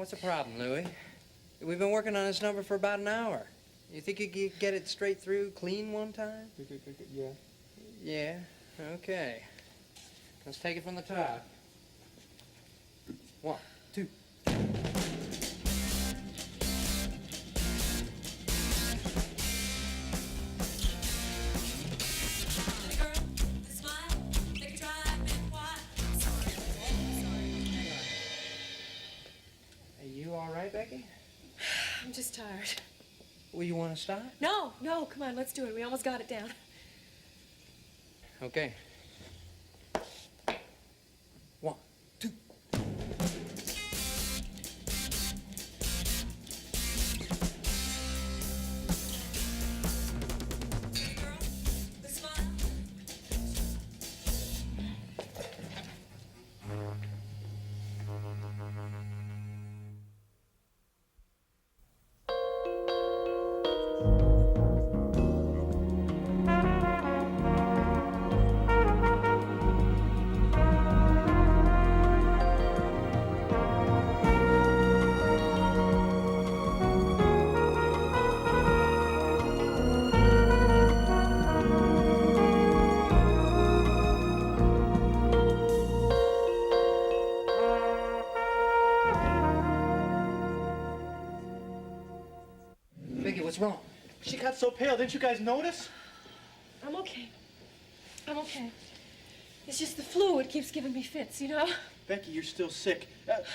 What's the problem, Louie? We've been working on this number for about an hour. You think you could get it straight through clean one time? Yeah. Yeah, okay. Let's take it from the top. 1, 2. Are you all right, Becky? I'm just tired. Well, you want to stop? No, come on, let's do it. We almost got it down. Okay. 1, 2. Becky, what's wrong? She got so pale. Didn't you guys notice? I'm okay. I'm okay. It's just the flu. It keeps giving me fits, you know? Becky, you're still sick.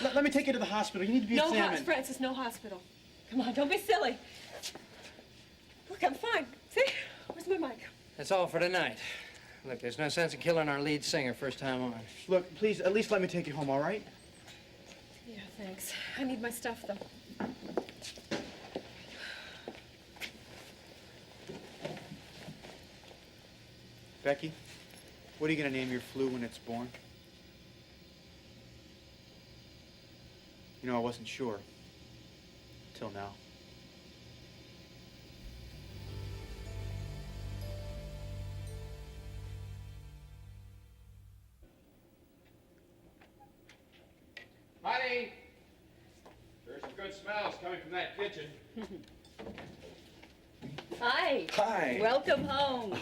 Let me take you to the hospital. You need to be examined. No, Francis, no hospital. Come on, don't be silly. Look, I'm fine. See? Where's my mic? That's all for tonight. Look, there's no sense in killing our lead singer first time on. Look, please, at least let me take you home, all right? Yeah, thanks. I need my stuff, though. Becky, what are you going to name your flu when it's born? You know, I wasn't sure. Till now. Honey! There's some good smells coming from that kitchen. Hi. Hi. Welcome home.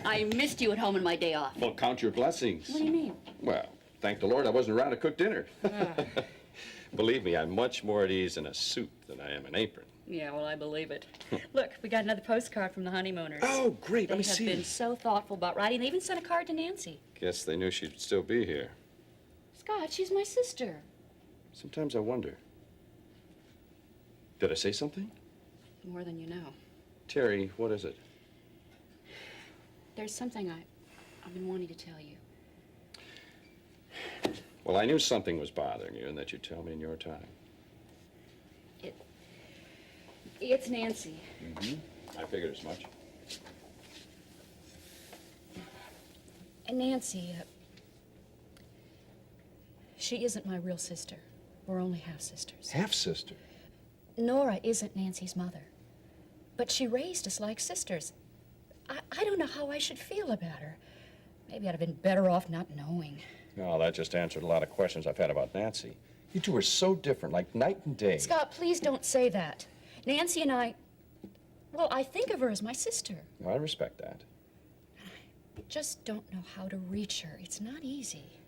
I missed you at home on my day off. Well, count your blessings. What do you mean? Well, thank the Lord I wasn't around to cook dinner. Believe me, I'm much more at ease in a suit than I am an apron. Yeah, well, I believe it. Look, we got another postcard from the honeymooners. Oh, great. Let me see. They have been so thoughtful about writing. They even sent a card to Nancy. Guess they knew she'd still be here. Scott, she's my sister. Sometimes I wonder. Did I say something? More than you know. Terry, what is it? There's something I've been wanting to tell you. Well, I knew something was bothering you and that you'd tell me in your time. It's Nancy. Mm-hmm. I figured as much. And Nancy, she isn't my real sister. We're only half-sisters. Half-sister? Nora isn't Nancy's mother. But she raised us like sisters. I don't know how I should feel about her. Maybe I'd have been better off not knowing. No, that just answered a lot of questions I've had about Nancy. You two are so different, like night and day. Scott, please don't say that. Nancy and I think of her as my sister. Well, I respect that. I just don't know how to reach her. It's not easy.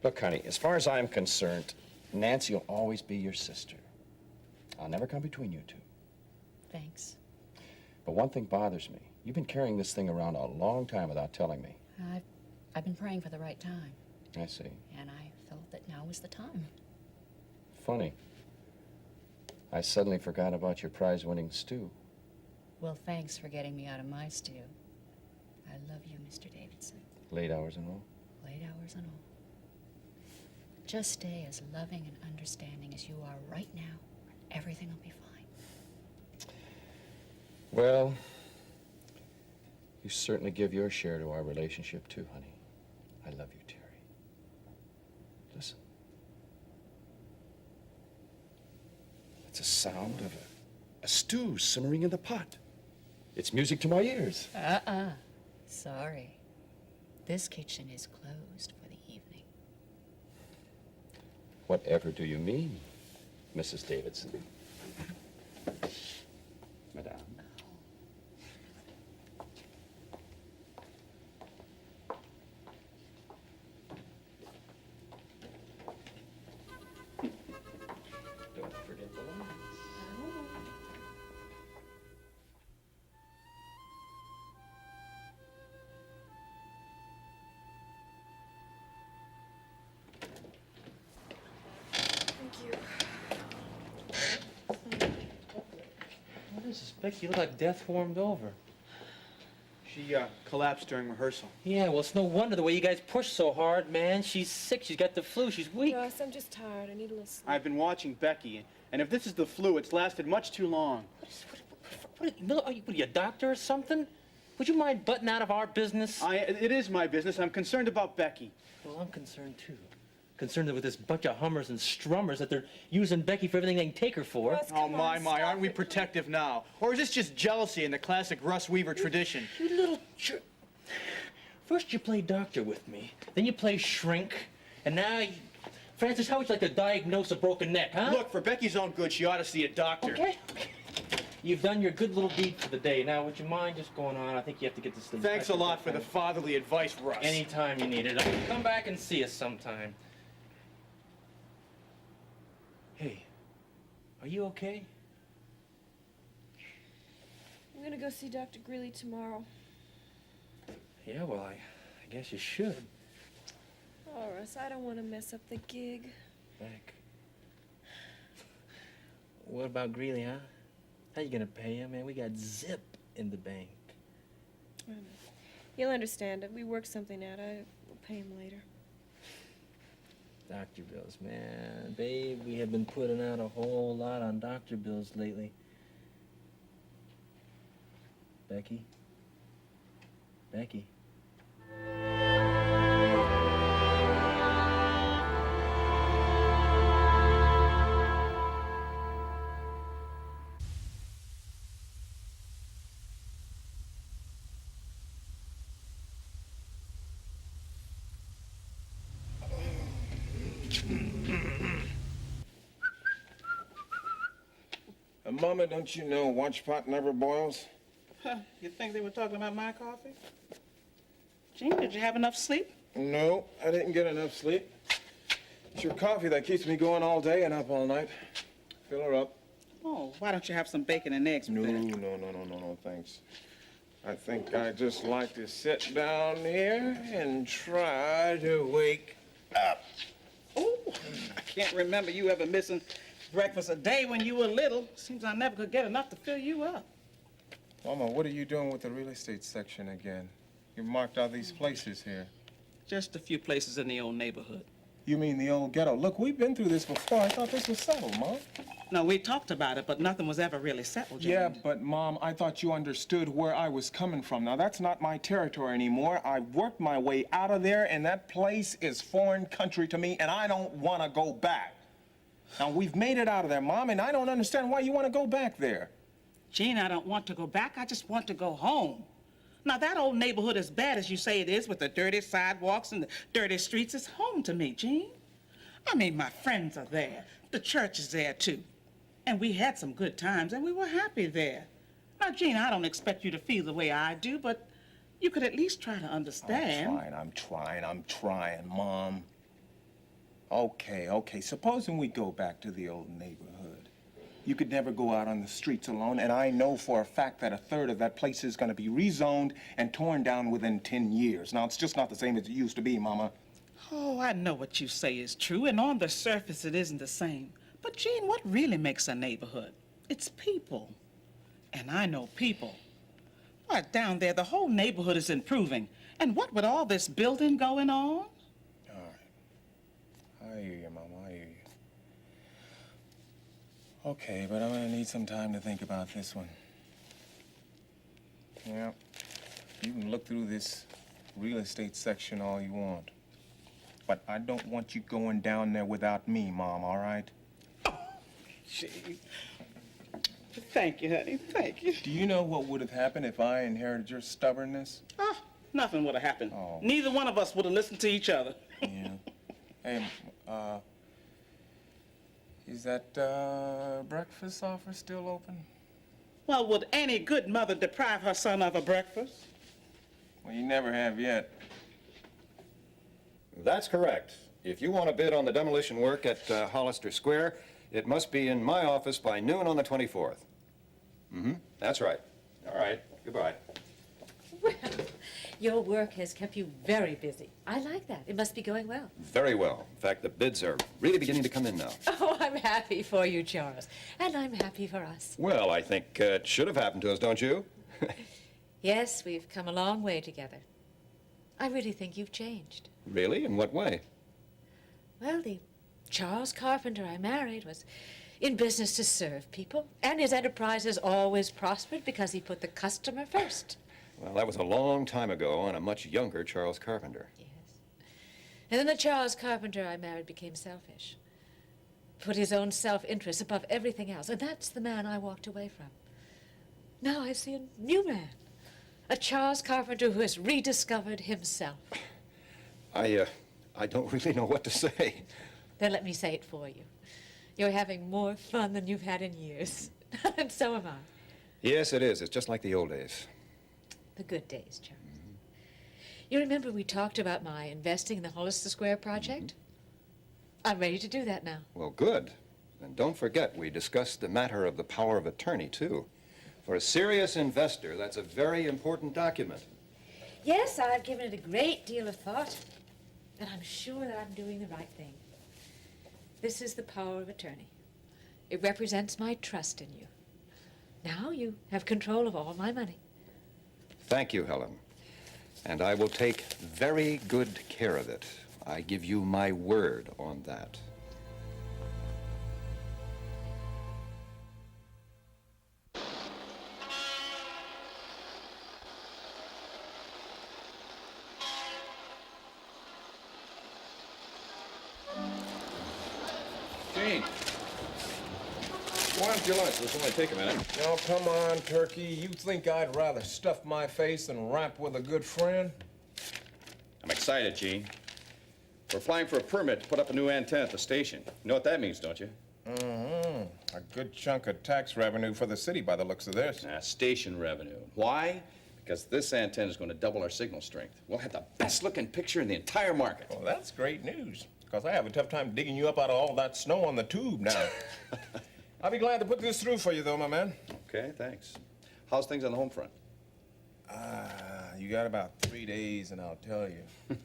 Look, honey, as far as I'm concerned, Nancy will always be your sister. I'll never come between you two. Thanks. But one thing bothers me. You've been carrying this thing around a long time without telling me. I've been praying for the right time. I see. And I felt that now was the time. Funny. I suddenly forgot about your prize-winning stew. Well, thanks for getting me out of my stew. I love you, Mr. Davidson. Late hours and all? Late hours and all. Just stay as loving and understanding as you are right now. Everything will be fine. Well, you certainly give your share to our relationship, too, honey. I love you, Terry. Listen. It's a sound of a stew simmering in the pot. It's music to my ears. Sorry. This kitchen is closed for the evening. Whatever do you mean, Mrs. Davidson? Madame. Don't forget the lines. Thank you. What is this, Becky? You look like death warmed over. She collapsed during rehearsal. Yeah, well, it's no wonder the way you guys push so hard, man. She's sick. She's got the flu. She's weak. Russ, I'm just tired. I need a little sleep. I've been watching Becky, and if this is the flu, it's lasted much too long. Are you a doctor or something? Would you mind butting out of our business? It is my business. I'm concerned about Becky. Well, I'm concerned, too. Concerned with this bunch of hummers and strummers that they're using Becky for everything they can take her for. Russ, Oh, come on, my, stop aren't we it. protective now? Or is this just jealousy in the classic Russ Weaver tradition? You little jerk. First you play doctor with me, then you play shrink, and now you... Francis, how would you like to diagnose a broken neck, huh? Look, for Becky's own good, she ought to see a doctor. Okay. You've done your good little deed for the day. Now, would you mind just going on? I think you have to get this thing... Thanks a lot for the fatherly advice, Russ. Anytime you need it. Come back and see us sometime. Hey, are you okay? I'm gonna go see Dr. Greeley tomorrow. Yeah, well, I guess you should. Oh, Russ, I don't want to mess up the gig. Beck. What about Greeley, huh? How you gonna pay him, man? We got zip in the bank. He'll understand it. We work something out. I will pay him later. Doctor bills, man. Babe, we have been putting out a whole lot on doctor bills lately. Becky? Becky? Mama, don't you know watch pot never boils? Huh, you think they were talking about my coffee? Gene, did you have enough sleep? No, I didn't get enough sleep. It's your coffee that keeps me going all day and up all night. Fill her up. Oh, why don't you have some bacon and eggs with that? No, thanks. I think I'd just like to sit down here and try to wake up. Oh, I can't remember you ever missing breakfast a day when you were little. Seems I never could get enough to fill you up. Mama, what are you doing with the real estate section again? You marked out these places here. Just a few places in the old neighborhood. You mean the old ghetto? Look, we've been through this before. I thought this was settled, Mom. No, we talked about it, but nothing was ever really settled, Jane. Yeah, but Mom, I thought you understood where I was coming from. Now, that's not my territory anymore. I worked my way out of there, and that place is foreign country to me, and I don't want to go back. Now, we've made it out of there, Mom, and I don't understand why you want to go back there. Gene, I don't want to go back. I just want to go home. Now, that old neighborhood, as bad as you say it is, with the dirty sidewalks and the dirty streets, is home to me, Gene. I mean, my friends are there. The church is there, too. And we had some good times, and we were happy there. Now, Gene, I don't expect you to feel the way I do, but you could at least try to understand. I'm trying, Mom. Okay. Supposing we go back to the old neighborhood. You could never go out on the streets alone, and I know for a fact that a third of that place is going to be rezoned and torn down within 10 years. Now, it's just not the same as it used to be, Mama. Oh, I know what you say is true, and on the surface it isn't the same. But, Gene, what really makes a neighborhood? It's people. And I know people. Why, down there, the whole neighborhood is improving. And what with all this building going on? All right. I hear you, Mama. I hear you. Okay, but I'm gonna need some time to think about this one. Yeah. You can look through this real estate section all you want. But I don't want you going down there without me, Mom, all right? Gee. Thank you, honey. Thank you. Do you know what would have happened if I inherited your stubbornness? Ah, nothing would have happened. Oh. Neither one of us would have listened to each other. Yeah. Hey, Is that breakfast offer still open? Well, would any good mother deprive her son of a breakfast? Well, you never have yet. That's correct. If you want to bid on the demolition work at Hollister Square, it must be in my office by noon on the 24th. Mm-hmm, that's right. All right, goodbye. Well, your work has kept you very busy. I like that. It must be going well. Very well. In fact, the bids are really beginning to come in now. Oh, I'm happy for you, Charles. And I'm happy for us. Well, I think it should have happened to us, don't you? Yes, we've come a long way together. I really think you've changed. Really? In what way? Well, the Charles Carpenter I married was in business to serve people, and his enterprises always prospered because he put the customer first. Well, that was a long time ago on a much younger Charles Carpenter. Yes. And then the Charles Carpenter I married became selfish. Put his own self-interest above everything else, and that's the man I walked away from. Now I see a new man. A Charles Carpenter who has rediscovered himself. I don't really know what to say. Then let me say it for you. You're having more fun than you've had in years. And so am I. Yes, it is. It's just like the old days. The good days, Charles. You remember we talked about my investing in the Hollister Square project? I'm ready to do that now. Well, good. And don't forget, we discussed the matter of the power of attorney, too. For a serious investor, that's a very important document. Yes, I've given it a great deal of thought, and I'm sure that I'm doing the right thing. This is the power of attorney. It represents my trust in you. Now you have control of all my money. Thank you, Helen. And I will take very good care of it. I give you my word on that. Gene, why don't you lunch? This will only take a minute. Oh, come on, Turkey. You think I'd rather stuff my face than rap with a good friend? I'm excited, Gene. We're applying for a permit to put up a new antenna at the station. You know what that means, don't you? Mm-hmm. A good chunk of tax revenue for the city by the looks of this. Station revenue. Why? Because this antenna is going to double our signal strength. We'll have the best-looking picture in the entire market. Well, that's great news, because I have a tough time digging you up out of all that snow on the tube now. I'll be glad to put this through for you, though, my man. Okay, thanks. How's things on the home front? You got about 3 days, and I'll tell you.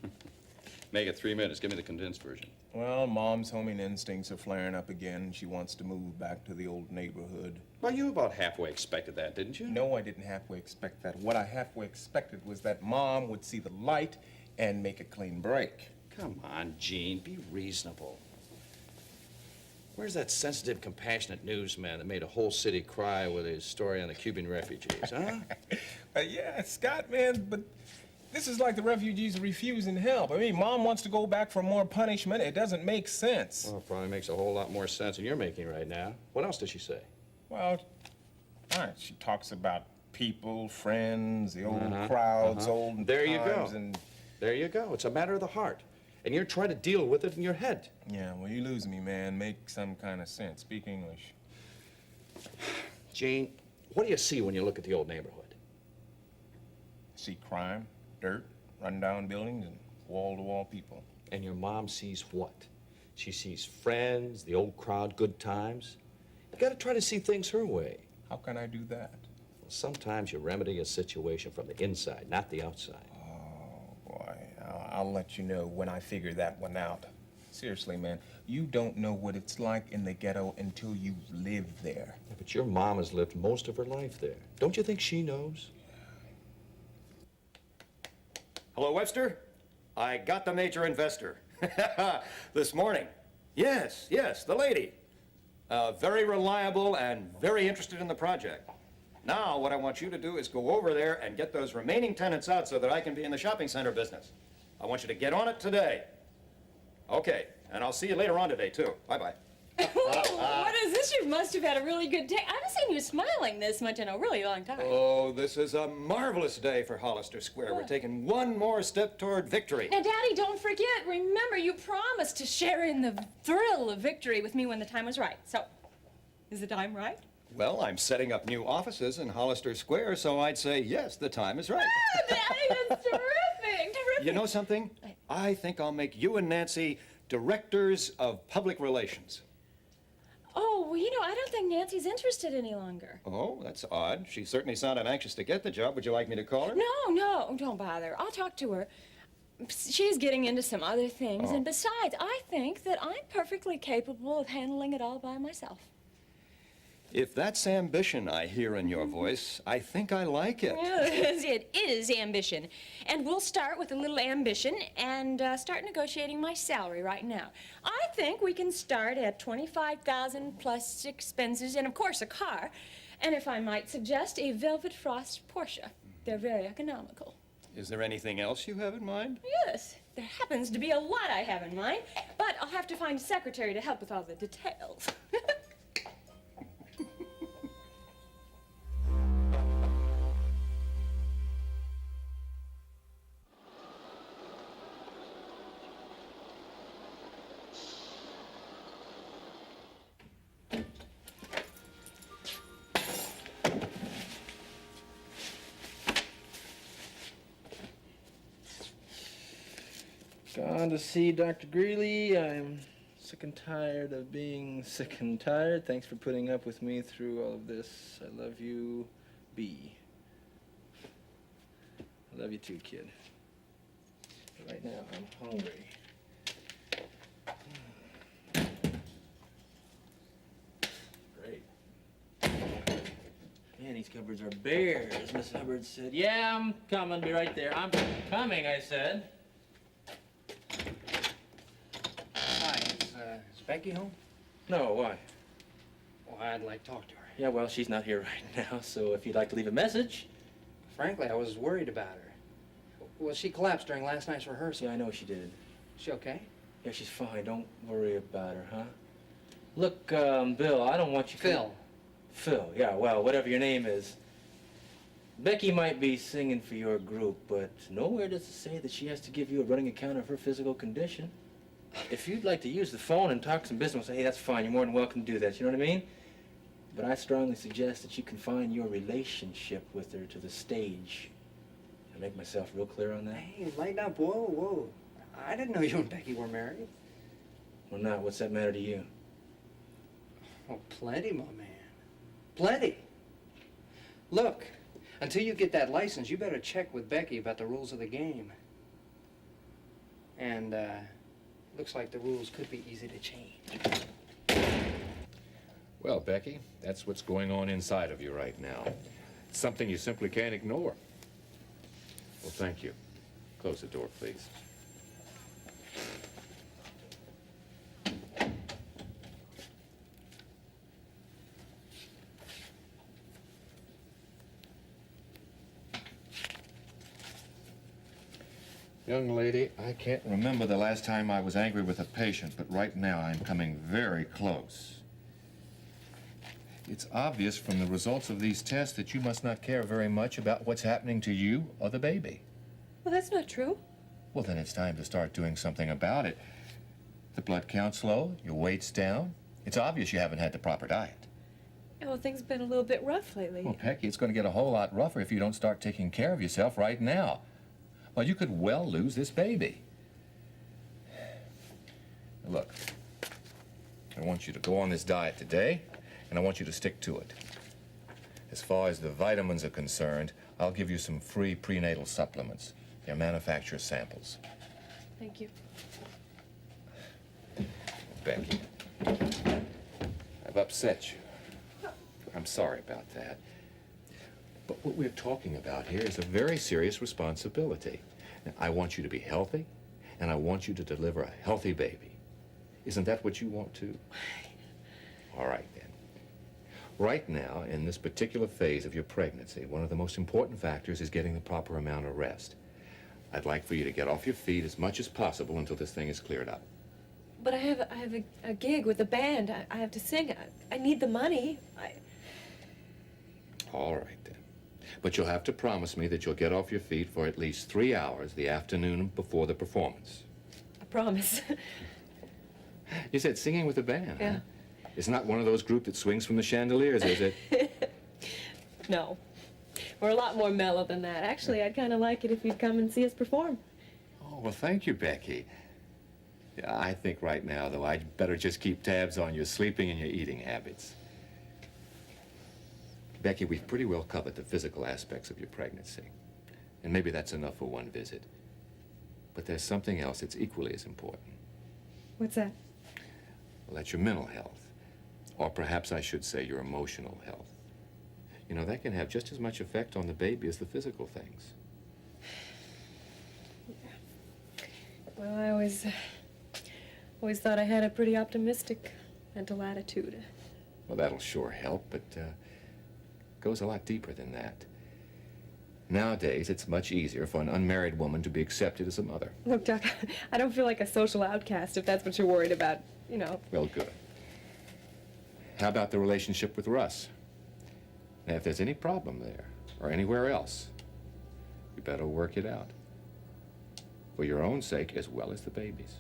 Make it 3 minutes. Give me the condensed version. Well, Mom's homing instincts are flaring up again. She wants to move back to the old neighborhood. Well, you about halfway expected that, didn't you? No, I didn't halfway expect that. What I halfway expected was that Mom would see the light and make a clean break. Come on, Gene. Be reasonable. Where's that sensitive, compassionate newsman that made a whole city cry with his story on the Cuban refugees, huh? Yeah, Scott, man, but this is like the refugees refusing help. I mean, Mom wants to go back for more punishment. It doesn't make sense. Well, it probably makes a whole lot more sense than you're making right now. What else does she say? Well, all right, she talks about people, friends, the old crowds, old There you times, go. and... There you go. It's a matter of the heart. And you're trying to deal with it in your head. Yeah, well, you lose me, man. Make some kind of sense. Speak English. Gene, what do you see when you look at the old neighborhood? See crime, dirt, rundown buildings, and wall-to-wall people. And your mom sees what? She sees friends, the old crowd, good times. You gotta try to see things her way. How can I do that? Well, sometimes you remedy a situation from the inside, not the outside. Boy, I'll let you know when I figure that one out. Seriously, man, you don't know what it's like in the ghetto until you live there. Yeah, but your mom has lived most of her life there. Don't you think she knows? Hello, Webster. I got the major investor. This morning. Yes, the lady. Very reliable and very interested in the project. Now, what I want you to do is go over there and get those remaining tenants out so that I can be in the shopping center business. I want you to get on it today. Okay, and I'll see you later on today, too. Bye-bye. What is Physician, you must have had a really good day. I haven't seen you smiling this much in a really long time. Oh, this is a marvelous day for Hollister Square. We're taking one more step toward victory. Now, Daddy, don't forget. Remember, you promised to share in the thrill of victory with me when the time was right. So, is the time right? Well, I'm setting up new offices in Hollister Square, so I'd say yes, the time is right. Oh, Daddy, that's terrific, terrific. You know something? I think I'll make you and Nancy directors of public relations. Oh, well, you know, I don't think Nancy's interested any longer. Oh, that's odd. She certainly sounded anxious to get the job. Would you like me to call her? No, don't bother. I'll talk to her. She's getting into some other things, and besides, I think that I'm perfectly capable of handling it all by myself. If that's ambition I hear in your voice, I think I like it. Yes, it is ambition. And we'll start with a little ambition and start negotiating my salary right now. I think we can start at $25,000 plus expenses and, of course, a car. And if I might suggest, a Velvet Frost Porsche. They're very economical. Is there anything else you have in mind? Yes, there happens to be a lot I have in mind, but I'll have to find a secretary to help with all the details. Gone to see Dr. Greeley. I'm sick and tired of being sick and tired. Thanks for putting up with me through all of this. I love you, B. I love you too, kid. But right now, I'm hungry. Great. Man, these cupboards are bare, as Miss Hubbard said. Yeah, I'm coming. Be right there. I'm coming, I said. Hi, is Becky home? No, why? Well, I'd like to talk to her. Yeah, well, she's not here right now, so if you'd like to leave a message. Frankly, I was worried about her. Well, she collapsed during last night's rehearsal. Yeah, I know she did. Is she okay? Yeah, she's fine. Don't worry about her, huh? Look, Bill, I don't want you... Phil. Phil, yeah, well, whatever your name is. Becky might be singing for your group, but nowhere does it say that she has to give you a running account of her physical condition. If you'd like to use the phone and talk some business, hey, that's fine. You're more than welcome to do that. You know what I mean? But I strongly suggest that you confine your relationship with her to the stage. Did I make myself real clear on that? Hey, lighten up. Whoa. I didn't know you and Becky were married. Well, not. What's that matter to you? Oh, plenty, my man. Plenty. Look, until you get that license, you better check with Becky about the rules of the game. And, looks like the rules could be easy to change. Well, Becky, that's what's going on inside of you right now. It's something you simply can't ignore. Well, thank you. Close the door, please. Young lady, I can't remember the last time I was angry with a patient, but right now I'm coming very close. It's obvious from the results of these tests that you must not care very much about what's happening to you or the baby. Well, that's not true. Well, then it's time to start doing something about it. The blood count's low, your weight's down. It's obvious you haven't had the proper diet. Well, things have been a little bit rough lately. Well, Becky, it's going to get a whole lot rougher if you don't start taking care of yourself right now. Well, you could well lose this baby. Look, I want you to go on this diet today, and I want you to stick to it. As far as the vitamins are concerned, I'll give you some free prenatal supplements. They're manufacturer samples. Thank you. Becky, I've upset you. I'm sorry about that. But what we're talking about here is a very serious responsibility. Now, I want you to be healthy, and I want you to deliver a healthy baby. Isn't that what you want to? All right, then. Right now, in this particular phase of your pregnancy, one of the most important factors is getting the proper amount of rest. I'd like for you to get off your feet as much as possible until this thing is cleared up. But I have a gig with a band. I have to sing. I need the money. All right, then. But you'll have to promise me that you'll get off your feet for at least 3 hours the afternoon before the performance. I promise. You said singing with a band, Yeah. huh? It's not one of those groups that swings from the chandeliers, is it? No. We're a lot more mellow than that. Actually, I'd kind of like it if you'd come and see us perform. Oh, well, thank you, Becky. Yeah, I think right now, though, I'd better just keep tabs on your sleeping and your eating habits. Becky, we've pretty well covered the physical aspects of your pregnancy. And maybe that's enough for one visit. But there's something else that's equally as important. What's that? Well, that's your mental health. Or perhaps I should say your emotional health. You know, that can have just as much effect on the baby as the physical things. Well, I always thought I had a pretty optimistic mental attitude. Well, that'll sure help, but goes a lot deeper than that. Nowadays, it's much easier for an unmarried woman to be accepted as a mother. Look, Doc, I don't feel like a social outcast if that's what you're worried about, you know. Well, good. How about the relationship with Russ? Now, if there's any problem there, or anywhere else, you better work it out. For your own sake as well as the baby's.